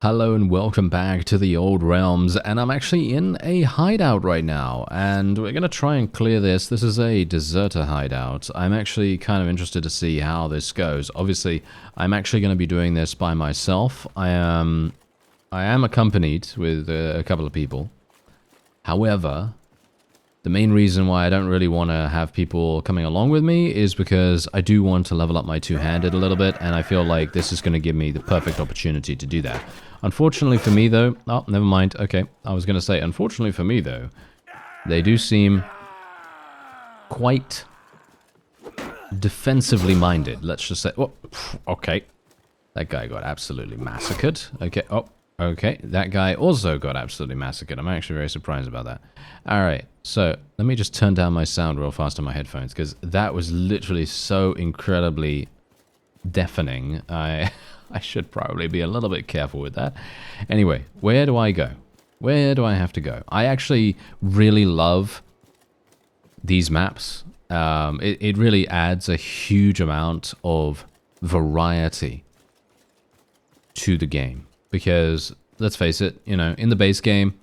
Hello and welcome back to the Old Realms, and I'm actually in a hideout right now, and we're going to try and clear this. This is a deserter hideout. I'm actually kind of interested to see how this goes. Obviously, I'm actually going to be doing this by myself. I am accompanied with a couple of people. However, the main reason why I don't really want to have people coming along with me is because I do want to level up my two-handed a little bit, and I feel like this is going to give me the perfect opportunity to do that. Unfortunately for me, though... Oh, never mind. Okay, I was going to say, unfortunately for me, though, they do seem quite defensively minded. Let's just say... Oh, okay. That guy got absolutely massacred. Okay, oh, okay. That guy also got absolutely massacred. I'm actually very surprised about that. Alright, so let me just turn down my sound real fast on my headphones, because that was literally so incredibly deafening. I should probably be a little bit careful with that. Anyway, where do I go? Where do I have to go? I actually really love these maps. It really adds a huge amount of variety to the game. Because, let's face it, you know, in the base game,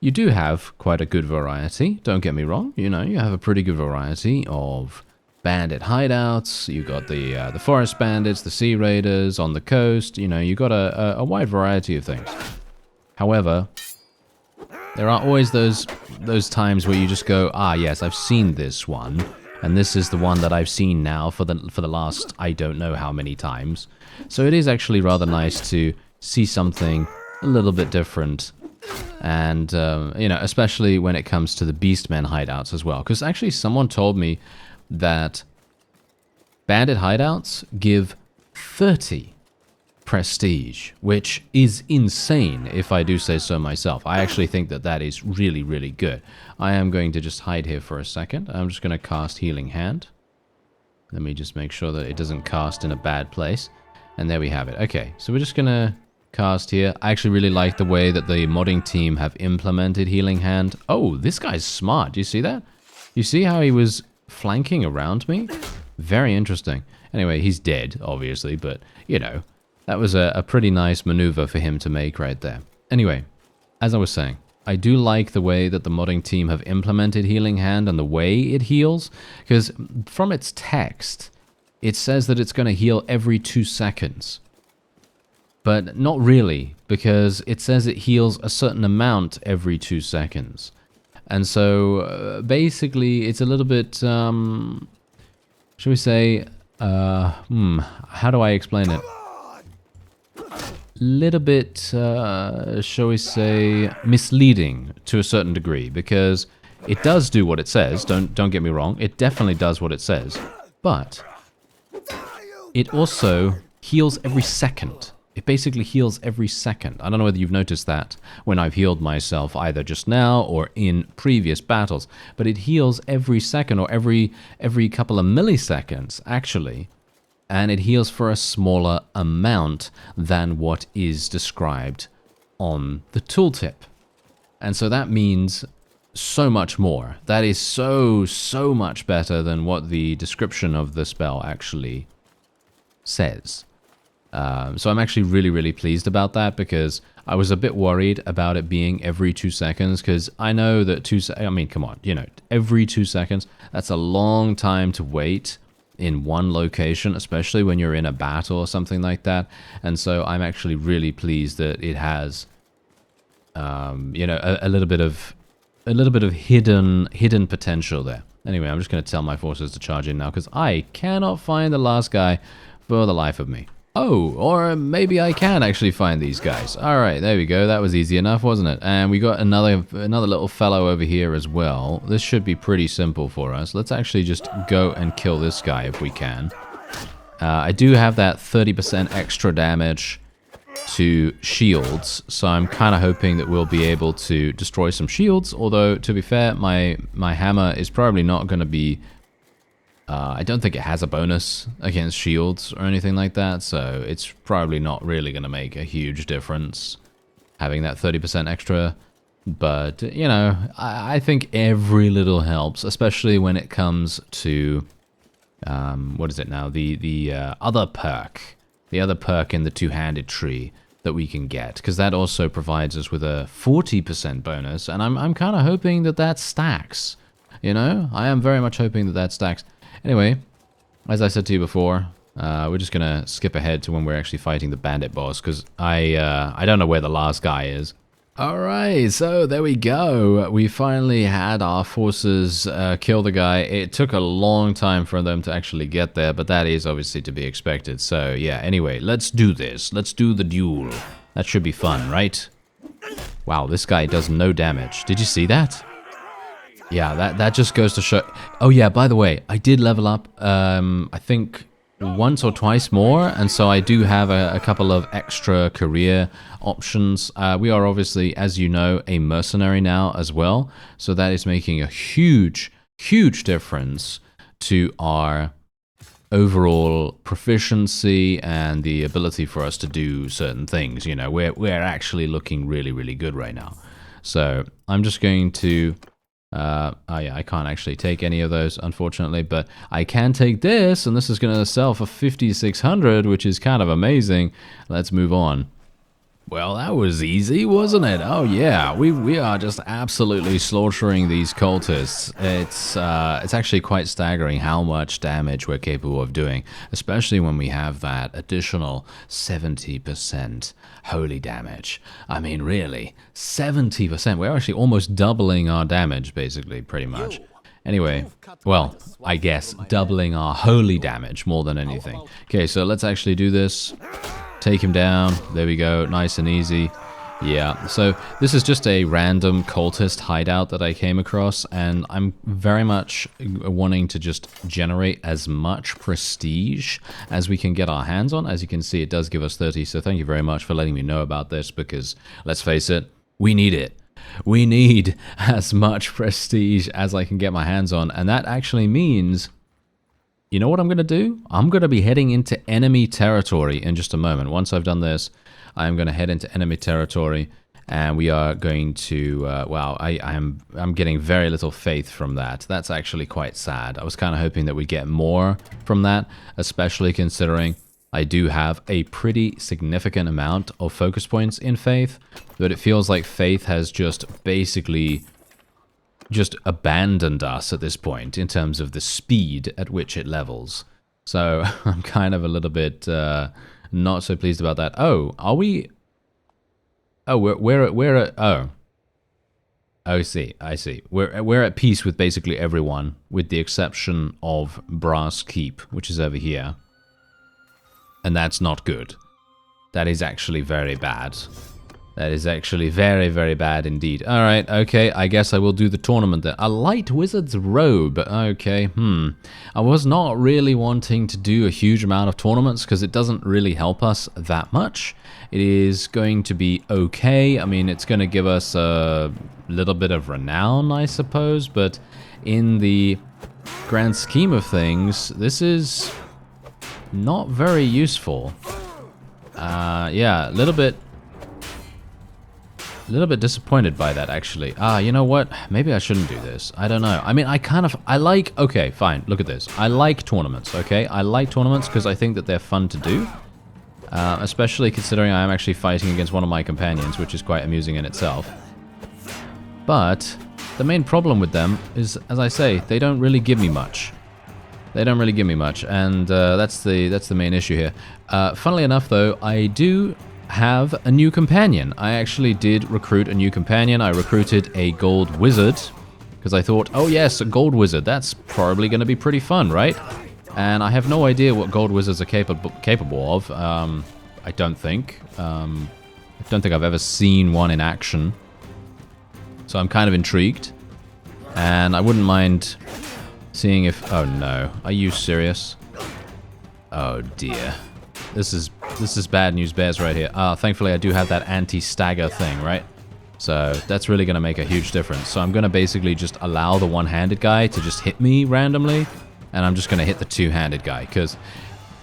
you do have quite a good variety. Don't get me wrong. You know, you have a pretty good variety of bandit hideouts. You got the forest bandits, the sea raiders on the coast. You know, you got a wide variety of things. However, there are always those times where you just go, ah, yes, I've seen this one, and this is the one that I've seen now for the last I don't know how many times. So it is actually rather nice to see something a little bit different. And, you know, especially when it comes to the Beastmen hideouts as well. Because actually someone told me that bandit hideouts give 30 prestige, which is insane if I do say so myself. I actually think that that is really, really good. I am going to just hide here for a second. I'm just going to cast Healing Hand. Let me just make sure that it doesn't cast in a bad place. And there we have it. Okay, so we're just going to cast here. I actually really like the way that the modding team have implemented Healing Hand. Oh, this guy's smart. Do you see that? You see how he was flanking around me? Very interesting. Anyway, he's dead, obviously, but, you know, that was a pretty nice maneuver for him to make right there. Anyway, as I was saying, I do like the way that the modding team have implemented Healing Hand and the way it heals, because from its text, it says that it's going to heal every 2 seconds. But not really, because it says it heals a certain amount every 2 seconds. And so, basically, it's a little bit, shall we say, how do I explain it? Little bit, shall we say, misleading to a certain degree, because it does do what it says, don't get me wrong, it definitely does what it says, but it also heals every second. It basically heals every second. I don't know whether you've noticed that when I've healed myself either just now or in previous battles, but it heals every second or every couple of milliseconds, actually, and it heals for a smaller amount than what is described on the tooltip. And so that means so much more. That is so much better than what the description of the spell actually says. So I'm actually really pleased about that, because I was a bit worried about it being every 2 seconds, because I know that I mean, come on, you know, every 2 seconds, that's a long time to wait in one location, especially when you're in a battle or something like that. And so I'm actually really pleased that it has, you know, a little bit of hidden potential there. Anyway, I'm just going to tell my forces to charge in now, because I cannot find the last guy for the life of me. Oh, or maybe I can actually find these guys. Alright, there we go. That was easy enough, wasn't it? And we got another little fellow over here as well. This should be pretty simple for us. Let's actually just go and kill this guy if we can. I do have that 30% extra damage to shields, so I'm kind of hoping that we'll be able to destroy some shields, although, to be fair, my hammer is probably not going to be... I don't think it has a bonus against shields or anything like that, so it's probably not really going to make a huge difference having that 30% extra. But, you know, I think every little helps, especially when it comes to, what is it now, the other perk in the two-handed tree, that we can get, because that also provides us with a 40% bonus, and I'm kind of hoping that that stacks. You know, I am very much hoping that that stacks. Anyway, as I said to you before, we're just gonna skip ahead to when we're actually fighting the bandit boss, because I don't know where the last guy is. Alright, so there we go. We finally had our forces kill the guy. It took a long time for them to actually get there, but that is obviously to be expected. So yeah, anyway, let's do this. Let's do the duel. That should be fun, right? Wow, this guy does no damage. Did you see that? Yeah, that just goes to show... Oh yeah, by the way, I did level up, I think... once or twice more, and so I do have a couple of extra career options. We are obviously, as you know, a mercenary now as well, so that is making a huge difference to our overall proficiency and the ability for us to do certain things. You know, we're actually looking really good right now. So I'm just going to oh yeah, I can't actually take any of those, unfortunately, but I can take this, and this is going to sell for 5,600, which is kind of amazing. Let's move on. Well, that was easy, wasn't it? Oh yeah, we are just absolutely slaughtering these cultists. It's actually quite staggering how much damage we're capable of doing, especially when we have that additional 70% holy damage. I mean, really, 70%. We're actually almost doubling our damage, basically, pretty much. Anyway, well, I guess doubling our holy damage more than anything. Okay, so let's actually do this. Take him down. There we go. Nice and easy. Yeah, so this is just a random cultist hideout that I came across, and I'm very much wanting to just generate as much prestige as we can get our hands on. As you can see, it does give us 30, so thank you very much for letting me know about this, because let's face it, we need it. We need as much prestige as I can get my hands on, and that actually means... You know what I'm going to do? I'm going to be heading into enemy territory in just a moment. Once I've done this, I'm going to head into enemy territory, and we are going to... wow, I'm getting very little faith from that. That's actually quite sad. I was kind of hoping that we'd get more from that, especially considering I do have a pretty significant amount of focus points in faith, but it feels like faith has just basically... just abandoned us at this point in terms of the speed at which it levels. So I'm kind of a little bit not so pleased about that. Oh, are we? Oh, we're at oh. I see. We're at peace with basically everyone, with the exception of Brass Keep, which is over here, and that's not good. That is actually very bad. That is actually very bad indeed. Alright, okay, I guess I will do the tournament then. A light wizard's robe. Okay, I was not really wanting to do a huge amount of tournaments because it doesn't really help us that much. It is going to be okay. I mean, it's going to give us a little bit of renown, I suppose, but in the grand scheme of things, this is not very useful. Yeah, a little bit disappointed by that, actually. You know what? Maybe I shouldn't do this. I don't know. I mean, I like... Okay, fine. Look at this. I like tournaments, okay? I like tournaments because I think that they're fun to do. Especially considering I am actually fighting against one of my companions, which is quite amusing in itself. But the main problem with them is, as I say, they don't really give me much. They don't really give me much, and that's the main issue here. Funnily enough, though, I do... have a new companion. I actually did recruit a new companion. I recruited a gold wizard because I thought, oh yes, a gold wizard, that's probably going to be pretty fun, right? And I have no idea what gold wizards are capable of. I don't think I've ever seen one in action, so I'm kind of intrigued, and I wouldn't mind seeing if... Oh no, are you serious? Oh dear. This is bad news bears right here. Thankfully I do have that anti-stagger thing, right? So that's really going to make a huge difference. So I'm going to basically just allow the one-handed guy to just hit me randomly, and I'm just going to hit the two-handed guy, because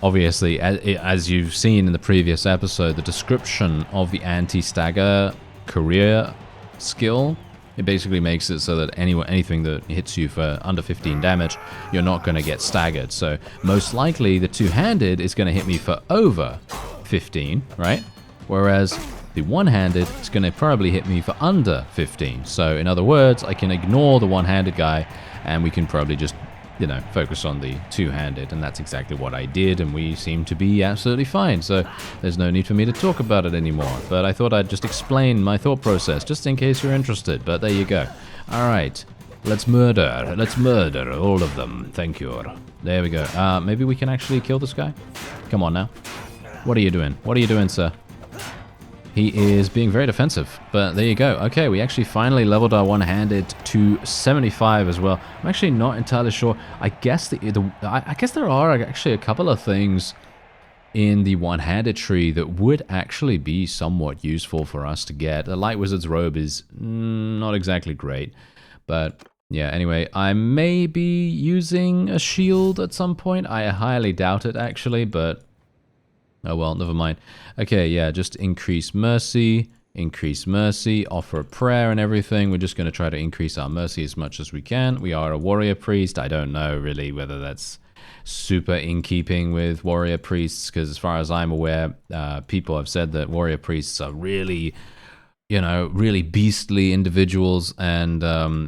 obviously, as you've seen in the previous episode, the description of the anti-stagger career skill, it basically makes it so that anything that hits you for under 15 damage, you're not going to get staggered. So most likely the two-handed is going to hit me for over 15, right? whereas the one-handed is going to probably hit me for under 15. So in other words, I can ignore the one-handed guy, and we can probably just, you know, focus on the two-handed, and that's exactly what I did, and we seem to be absolutely fine, so there's no need for me to talk about it anymore. But I thought I'd just explain my thought process, just in case you're interested, but there you go. Alright, let's murder all of them, thank you. There we go. Maybe we can actually kill this guy? Come on now. What are you doing? What are you doing, sir? He is being very defensive, but there you go. Okay, we actually finally leveled our one-handed to 75 as well. I'm actually not entirely sure. I guess I guess there are actually a couple of things in the one-handed tree that would actually be somewhat useful for us to get. The Light Wizard's Robe is not exactly great, but yeah, anyway, I may be using a shield at some point. I highly doubt it, actually, but oh well, never mind. Okay, yeah, just increase mercy, offer a prayer and everything. We're just going to try to increase our mercy as much as we can. We are a warrior priest. I don't know really whether that's super in keeping with warrior priests, because as far as I'm aware, people have said that warrior priests are really, you know, really beastly individuals, and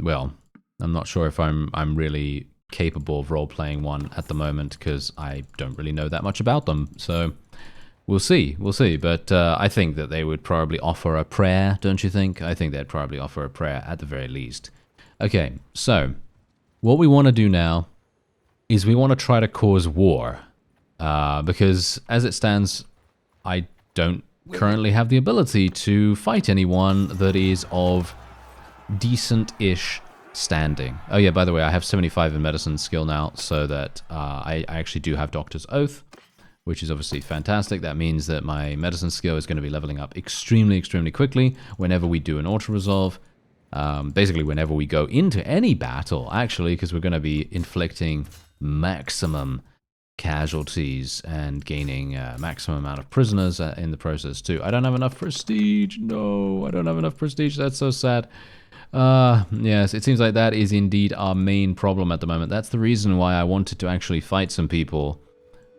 well, I'm not sure if I'm really capable of role-playing one at the moment, because I don't really know that much about them, so we'll see, but I think that they would probably offer a prayer, don't you think? I think they'd probably offer a prayer at the very least. Okay, so what we want to do now is we want to try to cause war, because as it stands, I don't currently have the ability to fight anyone that is of decent-ish standing. Oh yeah, by the way, I have 75 in medicine skill now, so that I actually do have Doctor's Oath, which is obviously fantastic. That means that my medicine skill is going to be leveling up extremely quickly whenever we do an auto-resolve. Basically, whenever we go into any battle, actually, because we're going to be inflicting maximum casualties and gaining maximum amount of prisoners in the process, too. I don't have enough prestige. No, I don't have enough prestige. That's so sad. Yes, it seems like that is indeed our main problem at the moment. That's the reason why I wanted to actually fight some people.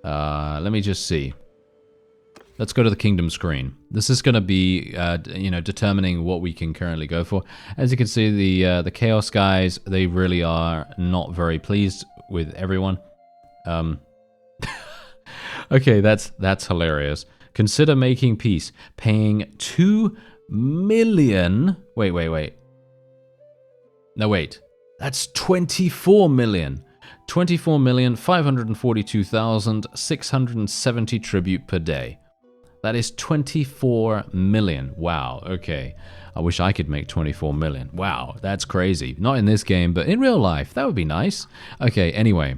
Let me just see. Let's go to the kingdom screen. This is going to be, you know, determining what we can currently go for. As you can see, the chaos guys, they really are not very pleased with everyone. Okay, that's hilarious. Consider making peace, paying 2 million. Wait. No, wait. That's 24 million. 24,542,670 tribute per day. That is 24 million. Wow, okay. I wish I could make 24 million. Wow, that's crazy. Not in this game, but in real life. That would be nice. Okay, anyway.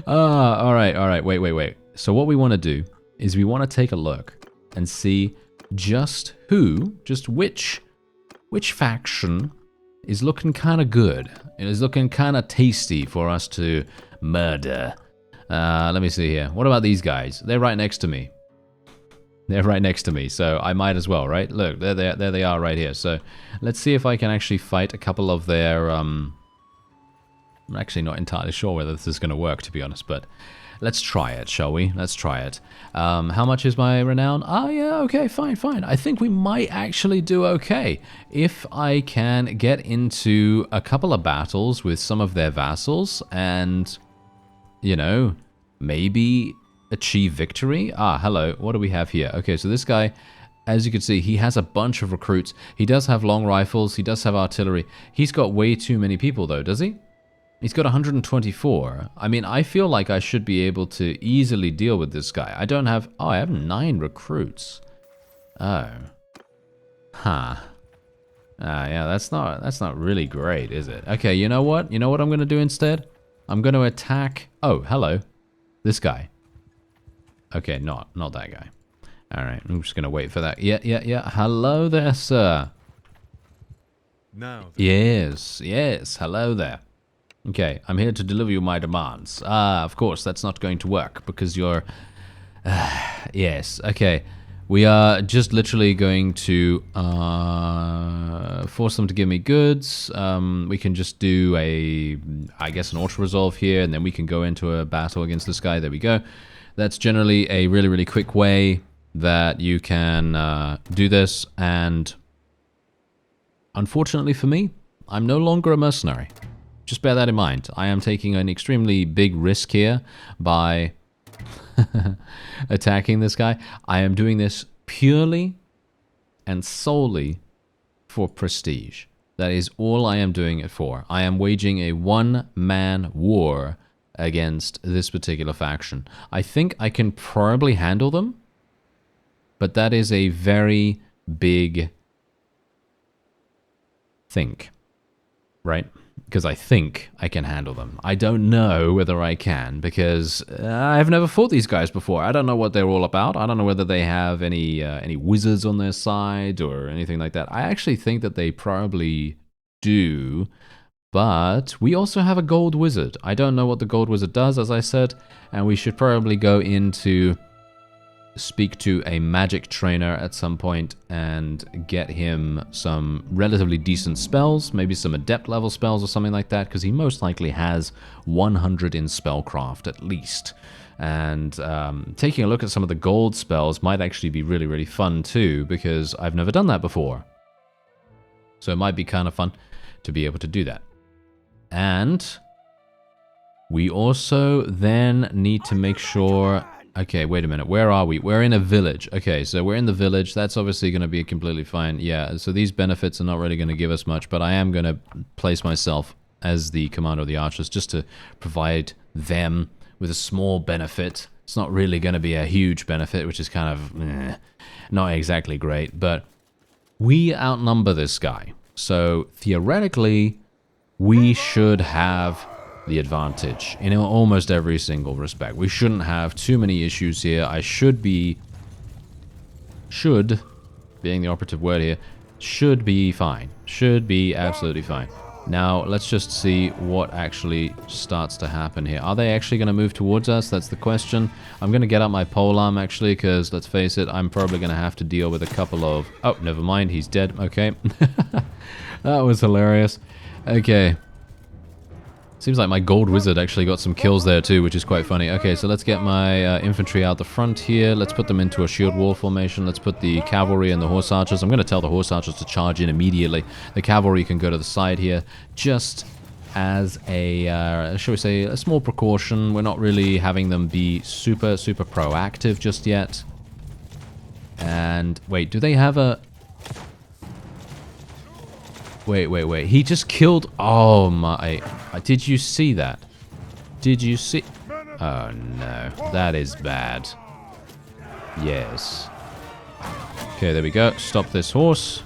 Alright. Wait. So what we want to do is we want to take a look and see just which faction is looking kind of good. It is looking kind of tasty for us to murder. Let me see here. What about these guys? They're right next to me. So I might as well, right? Look, there they are right here. So let's see if I can actually fight a couple of their... I'm actually not entirely sure whether this is going to work, to be honest, but let's try it, shall we? Let's try it. How much is my renown? Ah, yeah, okay, fine. I think we might actually do okay. If I can get into a couple of battles with some of their vassals and, you know, maybe achieve victory. Ah, hello, what do we have here? Okay, so this guy, as you can see, he has a bunch of recruits. He does have long rifles, he does have artillery. He's got way too many people though, does he? He's got 124. I mean, I feel like I should be able to easily deal with this guy. I don't have... Oh, I have 9 recruits. Oh. Huh. Yeah, that's not really great, is it? Okay, you know what? You know what I'm going to do instead? I'm going to attack... Oh, hello. This guy. Okay, not that guy. All right, I'm just going to wait for that. Yeah. Hello there, sir. Now. Yes. Hello there. Okay, I'm here to deliver you my demands. Of course, that's not going to work because you're... yes, okay. We are just literally going to force them to give me goods. We can just do I guess, an auto-resolve here, and then we can go into a battle against this guy. There we go. That's generally a really quick way that you can do this, and unfortunately for me, I'm no longer a mercenary. Just bear that in mind. I am taking an extremely big risk here by attacking this guy. I am doing this purely and solely for prestige. That is all I am doing it for. I am waging a one-man war against this particular faction. I think I can probably handle them, but that is a very big think, right? Because I think I can handle them. I don't know whether I can, because I've never fought these guys before. I don't know what they're all about. I don't know whether they have any wizards on their side or anything like that. I actually think that they probably do, but we also have a gold wizard. I don't know what the gold wizard does, as I said, and we should probably go into speak to a magic trainer at some point and get him some relatively decent spells, maybe some adept level spells or something like that, because he most likely has 100 in spellcraft at least. And taking a look at some of the gold spells might actually be really, really fun too, because I've never done that before. So it might be kind of fun to be able to do that. And we also then need to make sure... Okay, wait a minute. Where are we? We're in a village. Okay, so we're in the village. That's obviously going to be completely fine. Yeah, so these benefits are not really going to give us much, but I am going to place myself as the commander of the archers just to provide them with a small benefit. It's not really going to be a huge benefit, which is kind of not exactly great, but we outnumber this guy. So theoretically, we should have the advantage in almost every single respect. We shouldn't have too many issues here. I should being the operative word here, should be fine. Should be absolutely fine. Now, let's just see what actually starts to happen here. Are they actually going to move towards us? That's the question. I'm going to get out my polearm, actually, because, let's face it, I'm probably going to have to deal with a couple of... Oh, never mind. He's dead. Okay. That was hilarious. Okay. Seems like my gold wizard actually got some kills there too, which is quite funny. Okay, so let's get my infantry out the front here. Let's put them into a shield wall formation. Let's put the cavalry and the horse archers. I'm going to tell the horse archers to charge in immediately. The cavalry can go to the side here just as a, shall we say, a small precaution. We're not really having them be super, super proactive just yet. And wait, do they have a... Wait. He just killed... Oh my... Did you see that? Did you see... Oh no. That is bad. Yes. Okay, there we go. Stop this horse.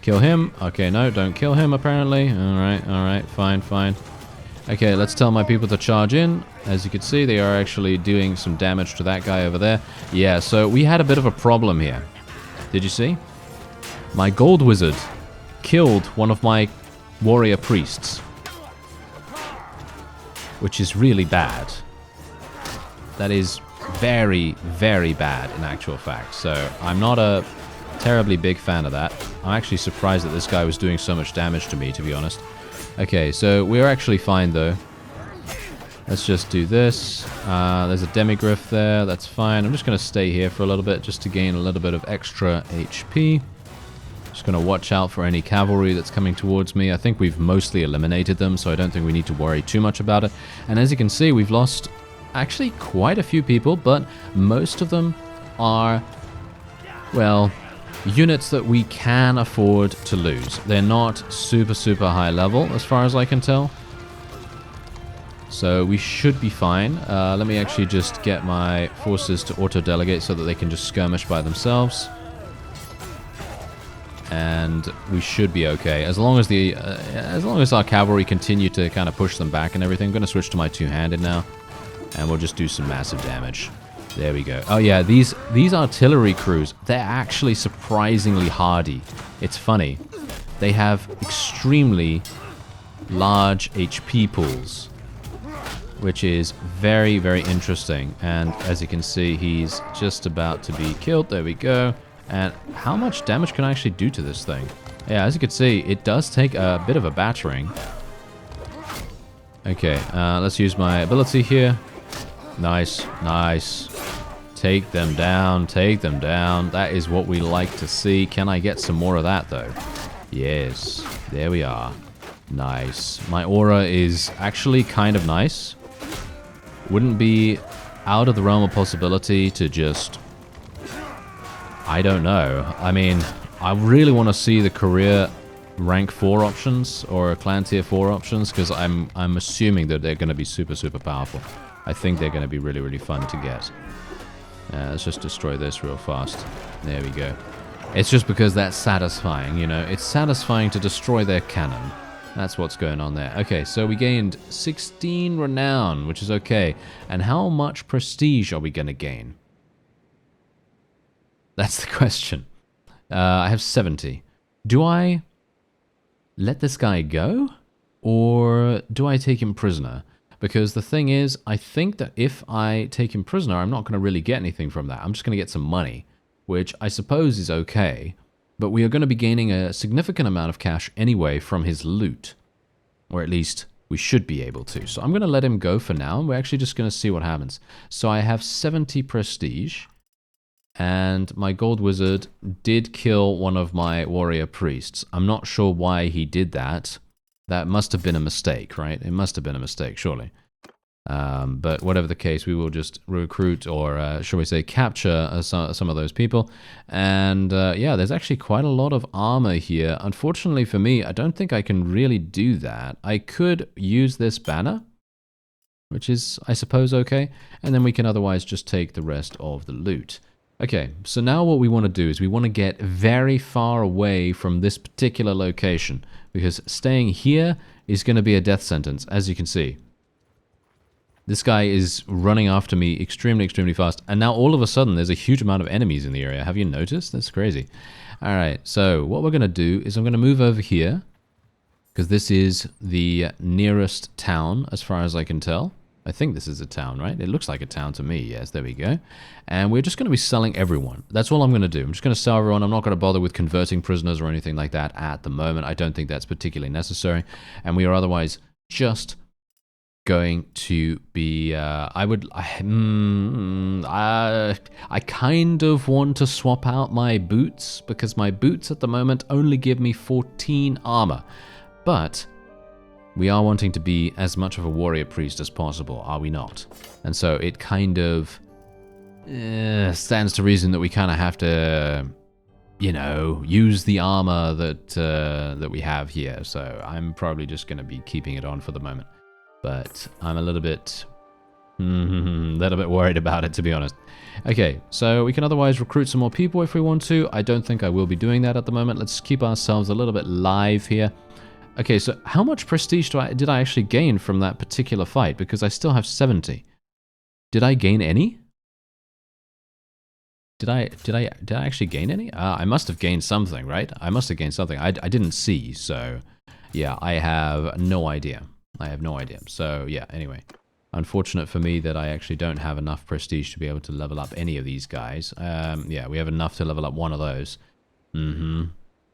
Kill him. Okay, no, don't kill him apparently. Alright. Fine. Okay, let's tell my people to charge in. As you can see, they are actually doing some damage to that guy over there. Yeah, so we had a bit of a problem here. Did you see? My gold wizard killed one of my warrior priests, which is really bad. That is very, very bad in actual fact. So I'm not a terribly big fan of that. I'm actually surprised that this guy was doing so much damage to me, to be honest. Okay, so we're actually fine though. Let's just do this. There's a demigriff there. That's fine. I'm just going to stay here for a little bit just to gain a little bit of extra HP. Just going to watch out for any cavalry that's coming towards me. I think we've mostly eliminated them, so I don't think we need to worry too much about it. And as you can see, we've lost actually quite a few people, but most of them are, well, units that we can afford to lose. They're not super, super high level, as far as I can tell. So we should be fine. Let me actually just get my forces to auto-delegate so that they can just skirmish by themselves. And we should be okay as long as our cavalry continue to kind of push them back and everything. I'm going to switch to my two-handed now, and we'll just do some massive damage. There we go. Oh yeah, these artillery crews, they're actually surprisingly hardy. It's funny. They have extremely large HP pools, which is very, very interesting. And as you can see, he's just about to be killed. There we go. And how much damage can I actually do to this thing? Yeah, as you can see, it does take a bit of a battering. Okay, let's use my ability here. Nice. Take them down, take them down. That is what we like to see. Can I get some more of that, though? Yes, there we are. Nice. My aura is actually kind of nice. Wouldn't be out of the realm of possibility to just... I don't know. I mean, I really want to see the career rank 4 options or clan tier 4 options, because I'm assuming that they're going to be super, super powerful. I think they're going to be really, really fun to get. Let's just destroy this real fast. There we go. It's just because that's satisfying, you know. It's satisfying to destroy their cannon. That's what's going on there. Okay, so we gained 16 renown, which is okay. And how much prestige are we going to gain? That's the question. I have 70. Do I let this guy go? Or do I take him prisoner? Because the thing is, I think that if I take him prisoner, I'm not going to really get anything from that. I'm just going to get some money, which I suppose is okay. But we are going to be gaining a significant amount of cash anyway from his loot. Or at least we should be able to. So I'm going to let him go for now. And we're actually just going to see what happens. So I have 70 prestige. And my gold wizard did kill one of my warrior priests. I'm not sure why he did that. That must have been a mistake, right? It must have been a mistake, surely. But whatever the case, we will just recruit, or shall we say capture some of those people. And yeah, there's actually quite a lot of armor here. Unfortunately for me, I don't think I can really do that. I could use this banner, which is, I suppose, okay. And then we can otherwise just take the rest of the loot. Okay, so now what we want to do is we want to get very far away from this particular location, because staying here is going to be a death sentence, as you can see. This guy is running after me extremely, extremely fast, and now all of a sudden there's a huge amount of enemies in the area. Have you noticed? That's crazy. Alright, so what we're going to do is I'm going to move over here, because this is the nearest town, as far as I can tell. I think this is a town, right? It looks like a town to me. Yes, there we go. And we're just going to be selling everyone. That's all I'm going to do. I'm just going to sell everyone. I'm not going to bother with converting prisoners or anything like that at the moment. I don't think that's particularly necessary. And we are otherwise just going to be... I kind of want to swap out my boots, because my boots at the moment only give me 14 armor. But... we are wanting to be as much of a warrior priest as possible, are we not? And so it kind of stands to reason that we kind of have to, you know, use the armor that we have here. So I'm probably just going to be keeping it on for the moment. But I'm a little bit worried about it, to be honest. Okay, so we can otherwise recruit some more people if we want to. I don't think I will be doing that at the moment. Let's keep ourselves a little bit live here. Okay, so how much prestige did I actually gain from that particular fight? Because I still have 70. Did I gain any? Did I actually gain any? I must have gained something, right? I must have gained something. I didn't see, so yeah, I have no idea. I have no idea. So yeah, anyway. Unfortunate for me that I actually don't have enough prestige to be able to level up any of these guys. Yeah, we have enough to level up one of those.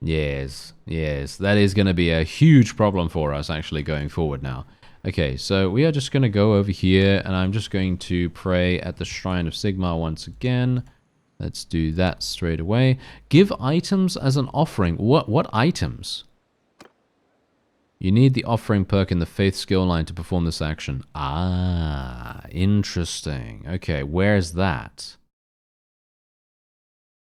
Yes, yes, that is going to be a huge problem for us actually going forward now. Okay, so we are just going to go over here, and I'm just going to pray at the Shrine of Sigmar once again. Let's do that straight away. Give items as an offering. What items? You need the offering perk in the Faith skill line to perform this action. Ah, interesting. Okay, where's that?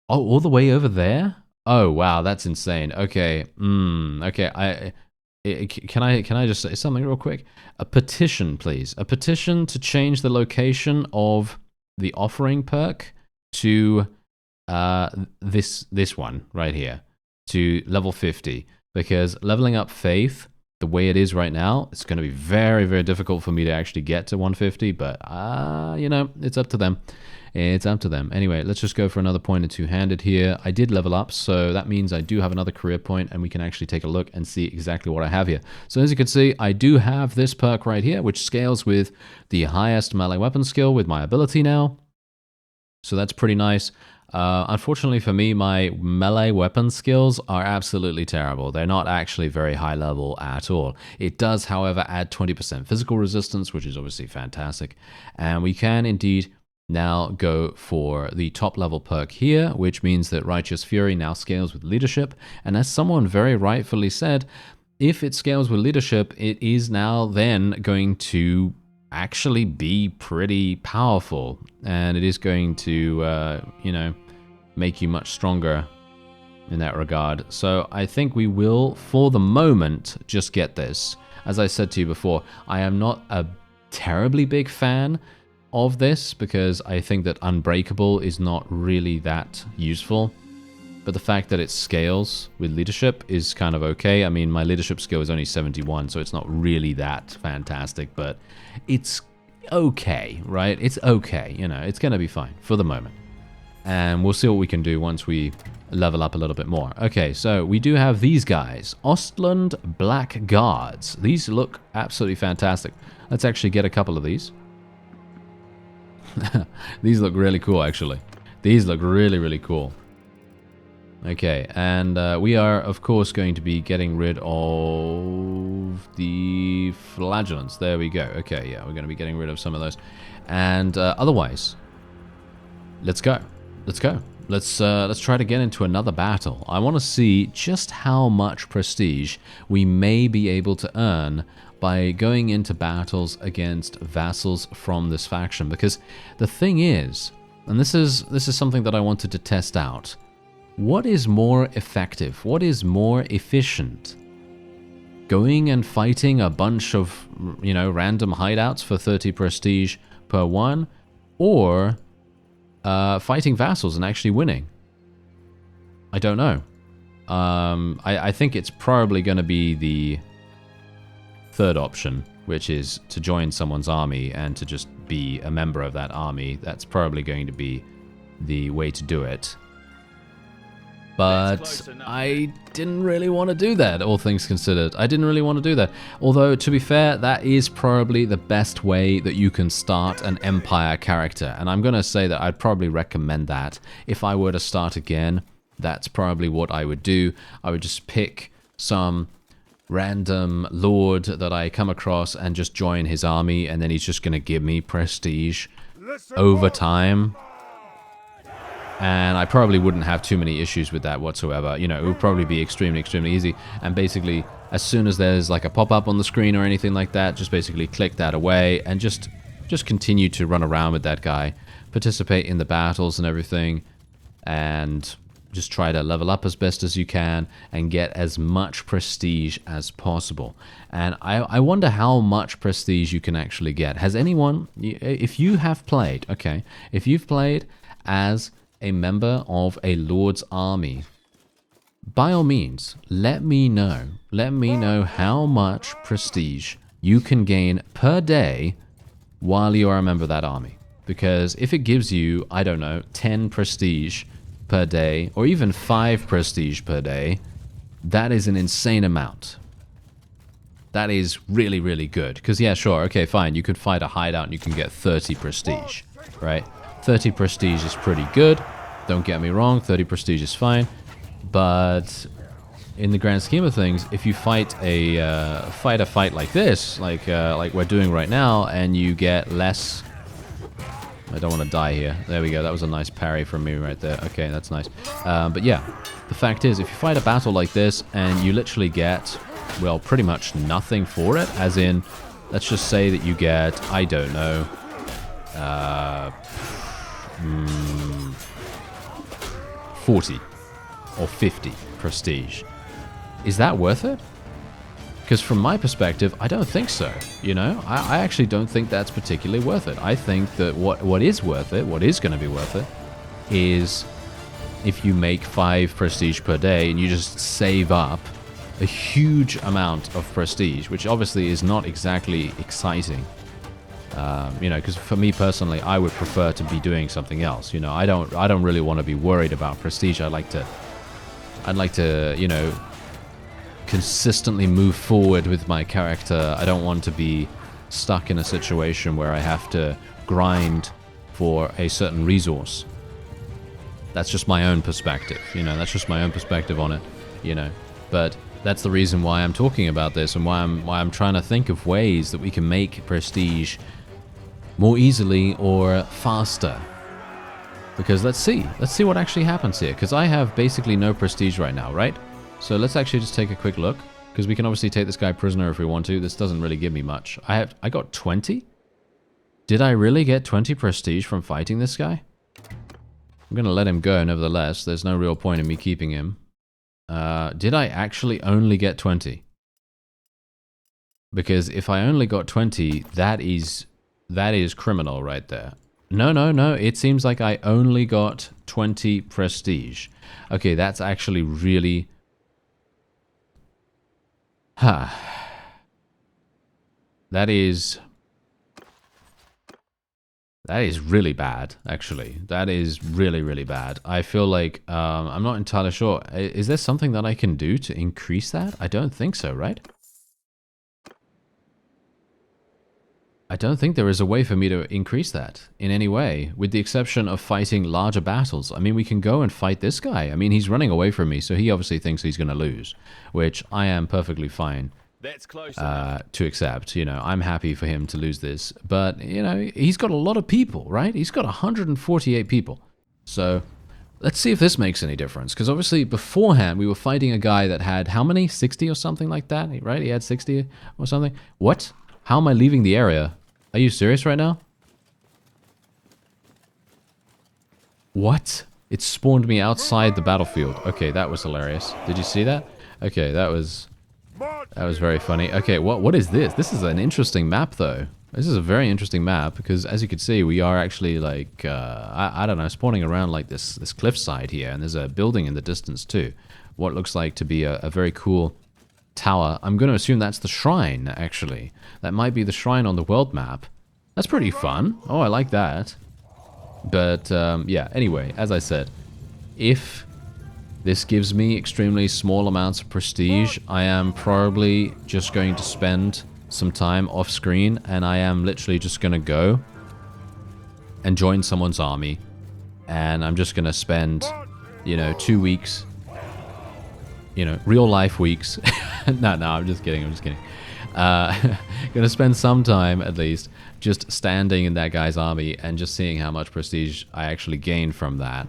Oh, all the way over there? Oh, wow, that's insane. Okay, okay, can I just say something real quick? A petition, please. A petition to change the location of the offering perk to this one right here, to level 50. Because leveling up Faith, the way it is right now, it's going to be very, very difficult for me to actually get to 150, but, you know, it's up to them. It's up to them. Anyway, let's just go for another point of two-handed here. I did level up, so that means I do have another career point, and we can actually take a look and see exactly what I have here. So as you can see, I do have this perk right here, which scales with the highest melee weapon skill with my ability now. So that's pretty nice. Unfortunately for me, my melee weapon skills are absolutely terrible. They're not actually very high level at all. It does, however, add 20% physical resistance, which is obviously fantastic. And we can indeed now go for the top level perk here, which means that Righteous Fury now scales with leadership. And as someone very rightfully said, if it scales with leadership, it is now then going to actually be pretty powerful. And it is going to, you know, make you much stronger in that regard. So I think we will, for the moment, just get this. As I said to you before, I am not a terribly big fan of this because I think that Unbreakable is not really that useful. But the fact that it scales with leadership is kind of okay. I mean, my leadership skill is only 71, so it's not really that fantastic, but it's okay, right? It's okay, you know, it's going to be fine for the moment. And we'll see what we can do once we level up a little bit more. Okay, so we do have these guys, Ostland Black Guards. These look absolutely fantastic. Let's actually get a couple of these. These look really cool, actually. These look really, really cool. Okay, and we are, of course, going to be getting rid of the flagellants. There we go. Okay, yeah, we're going to be getting rid of some of those. And otherwise, let's go. Let's go. Let's try to get into another battle. I want to see just how much prestige we may be able to earn by going into battles against vassals from this faction. Because the thing is, and this is something that I wanted to test out, what is more effective? What is more efficient? Going and fighting a bunch of, you know, random hideouts for 30 prestige per one, or fighting vassals and actually winning? I don't know. I think it's probably going to be the third option, which is to join someone's army and to just be a member of that army. That's probably going to be the way to do it. But I didn't really want to do that, all things considered. I didn't really want to do that. Although, to be fair, that is probably the best way that you can start an Empire character. And I'm going to say that I'd probably recommend that. If I were to start again, that's probably what I would do. I would just pick some random lord that I come across and just join his army. And then he's just going to give me prestige over time. And I probably wouldn't have too many issues with that whatsoever. You know, it would probably be extremely, extremely easy. And basically, as soon as there's like a pop-up on the screen or anything like that, just basically click that away and just continue to run around with that guy, participate in the battles and everything, and just try to level up as best as you can and get as much prestige as possible. And I wonder how much prestige you can actually get. Has anyone, if you have played, okay, if you've played as a member of a Lord's army, by all means, let me know. Let me know how much prestige you can gain per day while you are a member of that army. Because if it gives you, I don't know, 10 prestige per day, or even 5 prestige per day, that is an insane amount. That is really, really good. Because, yeah, sure, okay, fine, you could fight a hideout and you can get 30 prestige, right? 30 prestige is pretty good. Don't get me wrong, 30 prestige is fine. But in the grand scheme of things, if you fight a fight like this, like we're doing right now, and you get less... I don't want to die here. There we go. That was a nice parry from me right there. Okay, that's nice. But yeah, the fact is, if you fight a battle like this and you literally get, well, pretty much nothing for it, as in, let's just say that you get, I don't know, 40 or 50 prestige. Is that worth it? Because from my perspective, I don't think so. You know, I actually don't think that's particularly worth it. I think that what is worth it, what is going to be worth it, is if you make 5 prestige per day and you just save up a huge amount of prestige, which obviously is not exactly exciting. You know, because for me personally, I would prefer to be doing something else. You know, I don't really want to be worried about prestige. I'd like to, you know, consistently move forward with my character. I don't want to be stuck in a situation where I have to grind for a certain resource. That's just my own perspective, you know, that's just my own perspective on it, you know. But that's the reason why I'm talking about this and why I'm trying to think of ways that we can make prestige more easily or faster. Because let's see what actually happens here. Because I have basically no prestige right now, right? So let's actually just take a quick look. Because we can obviously take this guy prisoner if we want to. This doesn't really give me much. I got 20? Did I really get 20 prestige from fighting this guy? I'm going to let him go nevertheless. There's no real point in me keeping him. Did I actually only get 20? Because if I only got 20, that is criminal right there. No. It seems like I only got 20 prestige. Okay, that's actually really... That is really bad, actually. That is really, really bad. I feel like, I'm not entirely sure. Is there something that I can do to increase that? I don't think so, right? I don't think there is a way for me to increase that in any way, with the exception of fighting larger battles. I mean, we can go and fight this guy. I mean, he's running away from me, so he obviously thinks he's going to lose, which I am perfectly fine to accept. You know, I'm happy for him to lose this. But, you know, he's got a lot of people, right? He's got 148 people. So let's see if this makes any difference. Because obviously beforehand, we were fighting a guy that had how many? 60 or something like that, right? He had 60 or something. What? How am I leaving the area? Are you serious right now? What? It spawned me outside the battlefield. Okay, that was hilarious. Did you see that? Okay, that was very funny. Okay, what is this? This is an interesting map, though. This is a very interesting map because, as you can see, we are actually like I don't know, spawning around like this cliffside here, and there's a building in the distance too. What looks like to be a very cool tower. I'm going to assume that's the shrine, actually. That might be the shrine on the world map. That's pretty fun. Oh, I like that. But, yeah, anyway, as I said, if this gives me extremely small amounts of prestige, I am probably just going to spend some time off screen, and I am literally just going to go and join someone's army. And I'm just going to spend, you know, 2 weeks, you know, real life weeks. No, I'm just kidding. Gonna spend some time, at least, just standing in that guy's army and just seeing how much prestige I actually gain from that.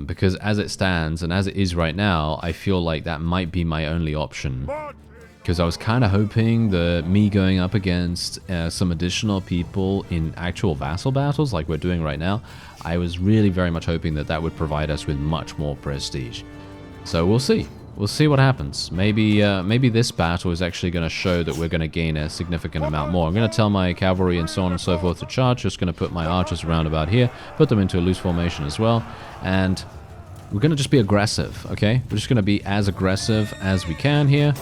Because as it stands, and as it is right now, I feel like that might be my only option. Because I was kind of hoping that me going up against some additional people in actual vassal battles, like we're doing right now, I was really very much hoping that that would provide us with much more prestige. So we'll see. We'll see what happens. Maybe this battle is actually going to show that we're going to gain a significant amount more. I'm going to tell my cavalry and so on and so forth to charge. Just going to put my archers around about here, put them into a loose formation as well, and we're going to just be aggressive, okay? We're just going to be as aggressive as we can here.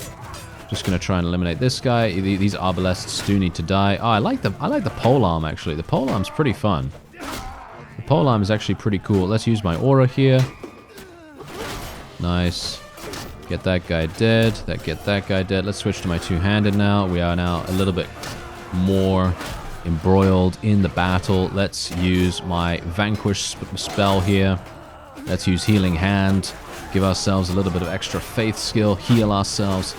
Just going to try and eliminate this guy. These arbalests do need to die. Oh, I like the polearm, actually. The polearm's pretty fun. The polearm is actually pretty cool. Let's use my aura here. Nice. Get that guy dead. Get that guy dead. Let's switch to my two-handed now. We are now a little bit more embroiled in the battle. Let's use my vanquish spell here. Let's use healing hand. Give ourselves a little bit of extra faith skill. Heal ourselves.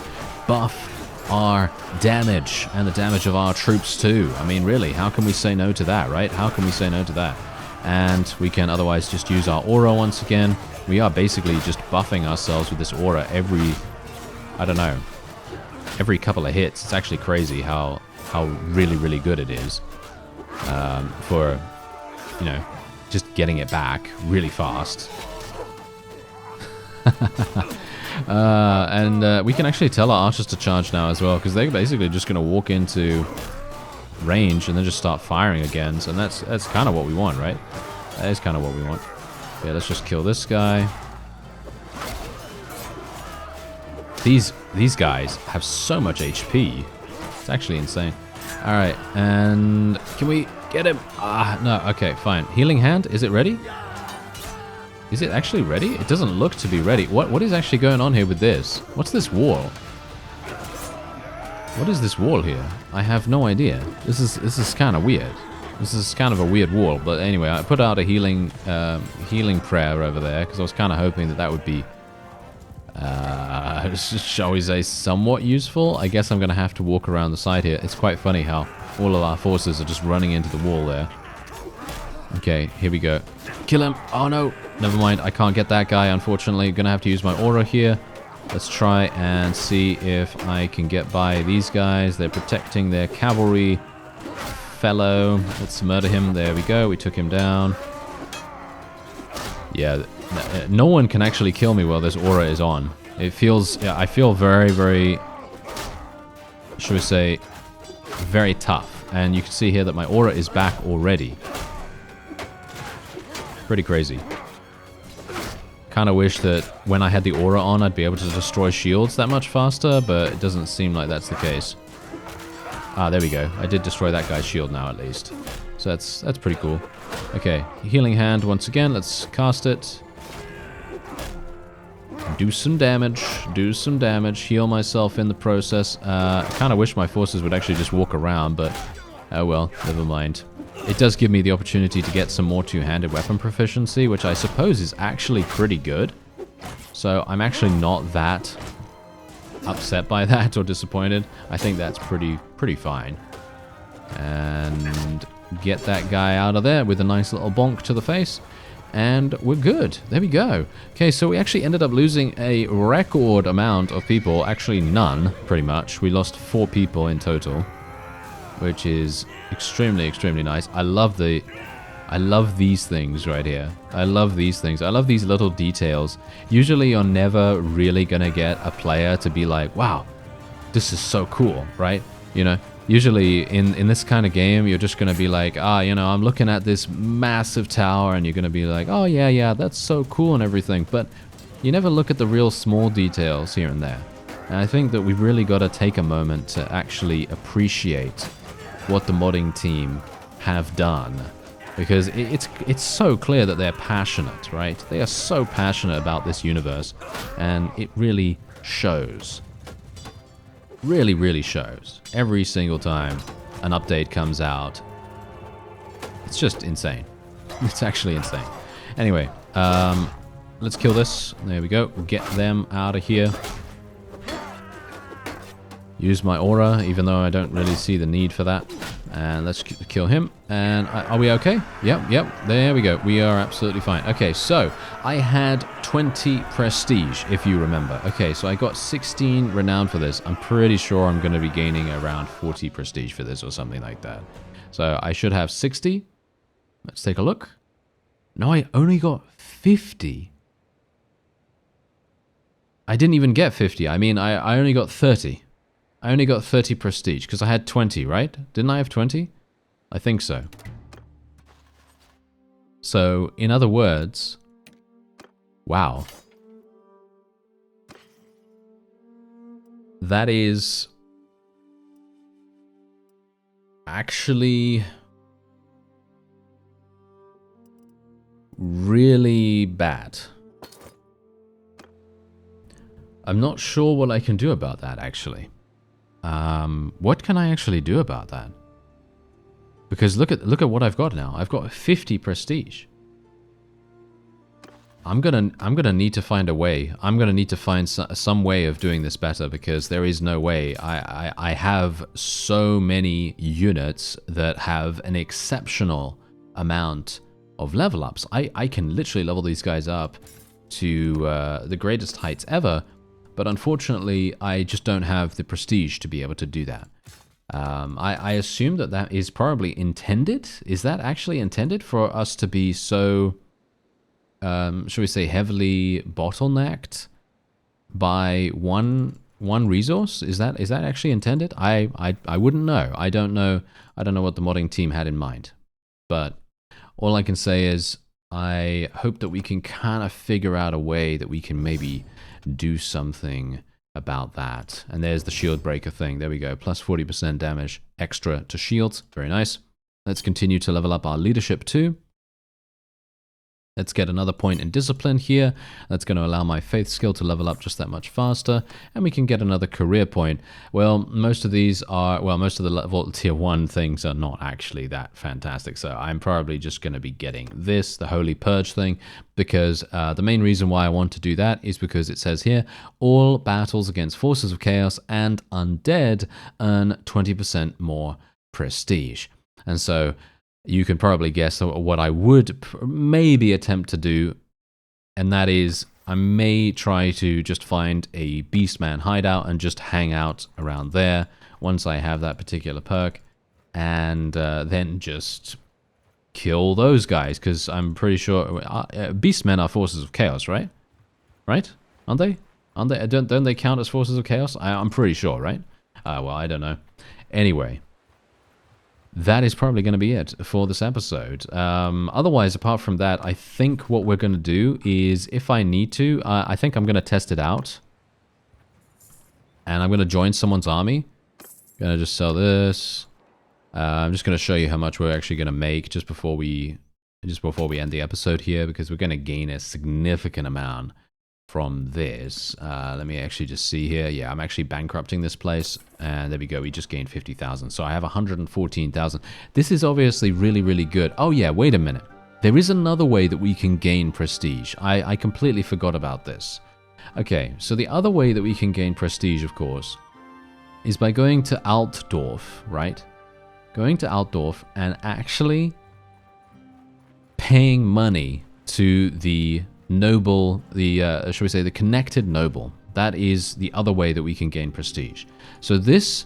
Buff our damage and the damage of our troops too. I mean, really, how can we say no to that, right? How can we say no to that? And we can otherwise just use our aura once again. We are basically just buffing ourselves with this aura every, I don't know, every couple of hits. It's actually crazy how really, really good it is for, you know, just getting it back really fast. And we can actually tell our archers to charge now as well, because they're basically just going to walk into range and then just start firing again. So that's kind of what we want, right? That is kind of what we want. Yeah, let's just kill this guy. These guys have so much HP. It's actually insane. All right, and can we get him? Ah, no. Okay, fine. Healing hand. Is it ready? Is it actually ready? It doesn't look to be ready. What is actually going on here with this? What's this wall? What is this wall here? I have no idea. This is kind of weird. This is kind of a weird wall, but anyway, I put out a healing prayer over there because I was kind of hoping that would be Shall we say somewhat useful? I guess I'm going to have to walk around the side here. It's quite funny how all of our forces are just running into the wall there. Okay, here we go. Kill him. Oh no. Never mind. I can't get that guy, unfortunately. Gonna have to use my aura here. Let's try and see if I can get by these guys. They're protecting their cavalry fellow. Let's murder him. There we go. We took him down. Yeah, no one can actually kill me while this aura is on. It feels... Yeah, I feel very, very... Should we say... very tough. And you can see here that my aura is back already. Pretty crazy. Kind of wish that when I had the aura on, I'd be able to destroy shields that much faster, but it doesn't seem like that's the case. Ah, there we go. I did destroy that guy's shield now, at least. So that's pretty cool. Okay, healing hand once again. Let's cast it. Do some damage. Do some damage. Heal myself in the process. I kind of wish my forces would actually just walk around, but oh well, never mind. It does give me the opportunity to get some more two-handed weapon proficiency, which I suppose is actually pretty good. So I'm actually not that upset by that or disappointed. I think that's pretty fine. And get that guy out of there with a nice little bonk to the face. And we're good. There we go. Okay, so we actually ended up losing a record amount of people. Actually, none, pretty much. We lost 4 people in total, which is extremely, extremely nice. I love these things right here. I love these things. I love these little details. Usually you're never really gonna get a player to be like, wow, this is so cool, right? You know, usually in this kind of game, you're just gonna be like, you know, I'm looking at this massive tower, and you're gonna be like, oh yeah, that's so cool and everything. But you never look at the real small details here and there. And I think that we've really got to take a moment to actually appreciate what the modding team have done, because it's so clear that they're passionate, right? They are so passionate about this universe, and it really shows. Really, really shows. Every single time an update comes out, it's just insane. It's actually insane. Anyway, let's kill this. There we go. Get them out of here. Use my aura, even though I don't really see the need for that. And let's kill him. And are we okay? Yep. There we go. We are absolutely fine. Okay, so I had 20 prestige, if you remember. Okay, so I got 16 renown for this. I'm pretty sure I'm going to be gaining around 40 prestige for this or something like that. So I should have 60. Let's take a look. No, I only got 50. I didn't even get 50. I mean, I only got 30. I only got 30 prestige, because I had 20, right? Didn't I have 20? I think so. So, in other words, wow. That is actually really bad. I'm not sure what I can do about that, actually. What can I actually do about that? Because look at what I've got now. I've got 50 prestige. I'm gonna need to find a way. I'm gonna need to find some way of doing this better, because there is no way. I have so many units that have an exceptional amount of level ups. I can literally level these guys up to the greatest heights ever. But unfortunately, I just don't have the prestige to be able to do that. I assume that is probably intended. Is that actually intended for us to be so, should we say, heavily bottlenecked by one resource? Is that actually intended? I wouldn't know. I don't know what the modding team had in mind. But all I can say is I hope that we can kind of figure out a way that we can maybe do something about that. And there's the shield breaker thing. There we go. Plus 40% damage extra to shields. Very nice. Let's continue to level up our leadership too. Let's get another point in discipline here. That's going to allow my faith skill to level up just that much faster. And we can get another career point. Well, most of these are, well, most of the level tier 1 things are not actually that fantastic. So I'm probably just going to be getting this, the Holy Purge thing, because the main reason why I want to do that is because it says here, all battles against forces of chaos and undead earn 20% more prestige. And so you can probably guess what I would maybe attempt to do, and that is I may try to just find a Beastman hideout and just hang out around there once I have that particular perk, and then just kill those guys, because I'm pretty sure Beastmen are forces of chaos, right? Right? Aren't they? Aren't they? Don't they count as forces of chaos? I'm pretty sure, right? Well, I don't know. Anyway. That is probably going to be it for this episode. Otherwise, apart from that, I think what we're going to do is, if I need to, I think I'm going to test it out. And I'm going to join someone's army. Going to just sell this. I'm just going to show you how much we're actually going to make just before we end the episode here, because we're going to gain a significant amount from this. Let me actually just see here. Yeah, I'm actually bankrupting this place, and there we go. We just gained 50,000. So I have 114,000. This is obviously really, really good. Oh yeah, wait a minute. There is another way that we can gain prestige. I completely forgot about this. Okay, so the other way that we can gain prestige, of course, is by going to Altdorf, right? Going to Altdorf and actually paying money to the noble, shall we say, the connected noble. That is the other way that we can gain prestige. So this,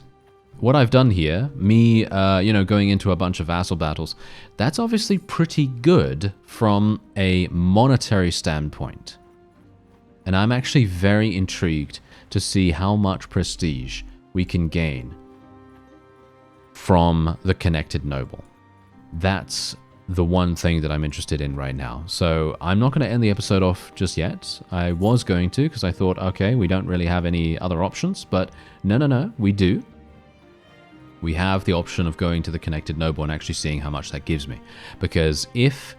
what I've done here, me, going into a bunch of vassal battles, that's obviously pretty good from a monetary standpoint. And I'm actually very intrigued to see how much prestige we can gain from the connected noble. That's the one thing that I'm interested in right now. So I'm not going to end the episode off just yet. I was going to, because I thought, okay, we don't really have any other options, but no, we do. We have the option of going to the connected noble and actually seeing how much that gives me. Because if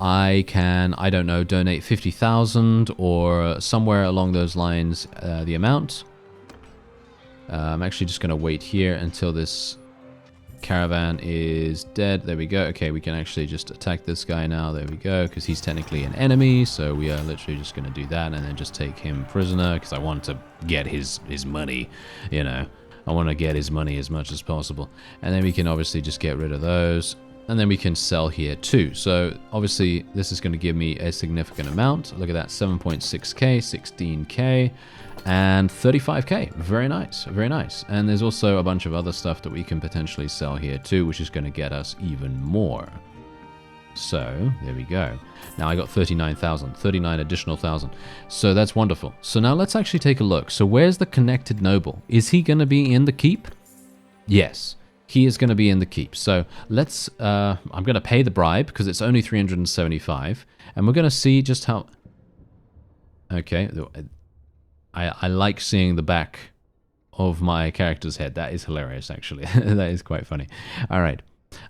I can, I don't know, donate 50,000 or somewhere along those lines, the amount, I'm actually just going to wait here until this caravan is dead. There we go. Okay, we can actually just attack this guy now. There we go, because he's technically an enemy, so we are literally just going to do that and then just take him prisoner, because I want to get his money, you know. I want to get his money as much as possible. And then we can obviously just get rid of those, and then we can sell here too. So obviously this is going to give me a significant amount. Look at that, 7.6k, 16k, and 35k. Very nice, very nice. And there's also a bunch of other stuff that we can potentially sell here too, which is going to get us even more. So there we go. Now I got 39,000, 39 additional thousand. So that's wonderful. So now let's actually take a look. So where's the connected noble? Is he going to be in the keep? Yes, he is going to be in the keep. So let's, I'm going to pay the bribe because it's only 375. And we're going to see just how, okay, I like seeing the back of my character's head. That is hilarious, actually. That is quite funny. All right.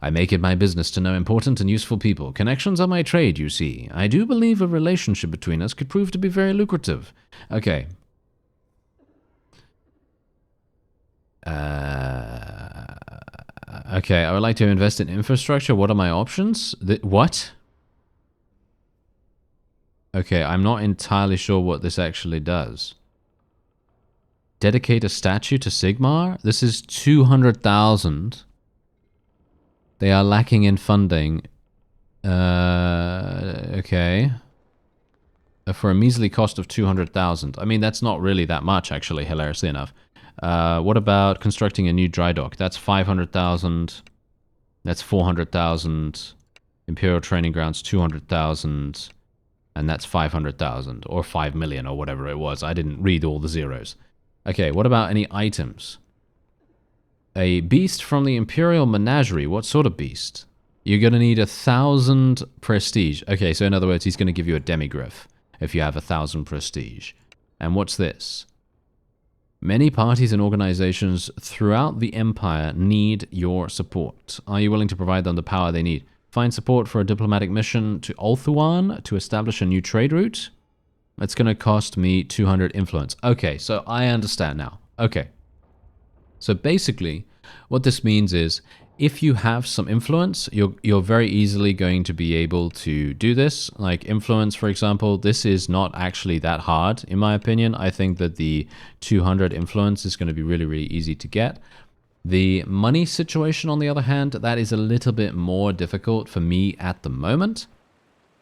I make it my business to know important and useful people. Connections are my trade, you see. I do believe a relationship between us could prove to be very lucrative. Okay. Okay, I would like to invest in infrastructure. What are my options? What? Okay, I'm not entirely sure what this actually does. Dedicate a statue to Sigmar? This is 200,000. They are lacking in funding. Okay. For a measly cost of 200,000. I mean, that's not really that much, actually, hilariously enough. What about constructing a new dry dock? That's 500,000. That's 400,000. Imperial Training Grounds, 200,000. And that's 500,000. Or 5 million, or whatever it was. I didn't read all the zeros. Okay, what about any items? A beast from the Imperial Menagerie. What sort of beast? You're going to need 1,000 prestige. Okay, so in other words, he's going to give you a demigriff if you have 1,000 prestige. And what's this? Many parties and organizations throughout the Empire need your support. Are you willing to provide them the power they need? Find support for a diplomatic mission to Ulthuan to establish a new trade route. It's going to cost me 200 influence. Okay, so I understand now. Okay. So basically, what this means is, if you have some influence, you're very easily going to be able to do this. Like influence, for example, this is not actually that hard, in my opinion. I think that the 200 influence is going to be really, really easy to get. The money situation, on the other hand, that is a little bit more difficult for me at the moment.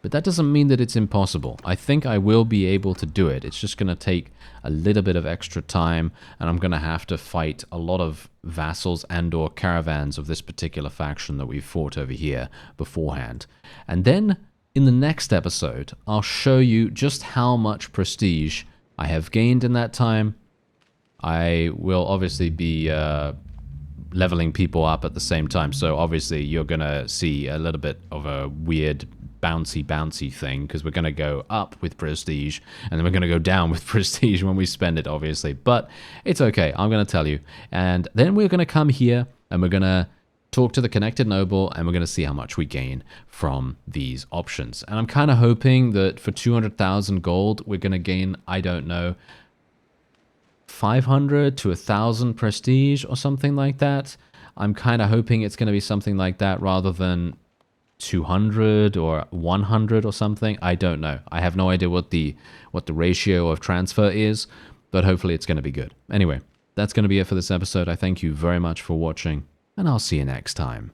But that doesn't mean that it's impossible. I think I will be able to do it. It's just going to take a little bit of extra time, and I'm going to have to fight a lot of vassals and or caravans of this particular faction that we've fought over here beforehand. And then in the next episode, I'll show you just how much prestige I have gained in that time. I will obviously be leveling people up at the same time, so obviously you're going to see a little bit of a weird bouncy thing, because we're going to go up with prestige and then we're going to go down with prestige when we spend it, obviously, but it's okay. I'm going to tell you, and then we're going to come here and we're going to talk to the connected noble, and we're going to see how much we gain from these options. And I'm kind of hoping that for 200,000 gold we're going to gain, I don't know, 500 to 1,000 prestige or something like that. I'm kind of hoping it's going to be something like that rather than 200 or 100 or something. I don't know. I have no idea what the ratio of transfer is, but hopefully it's going to be good. Anyway, that's going to be it for this episode. I thank you very much for watching, and I'll see you next time.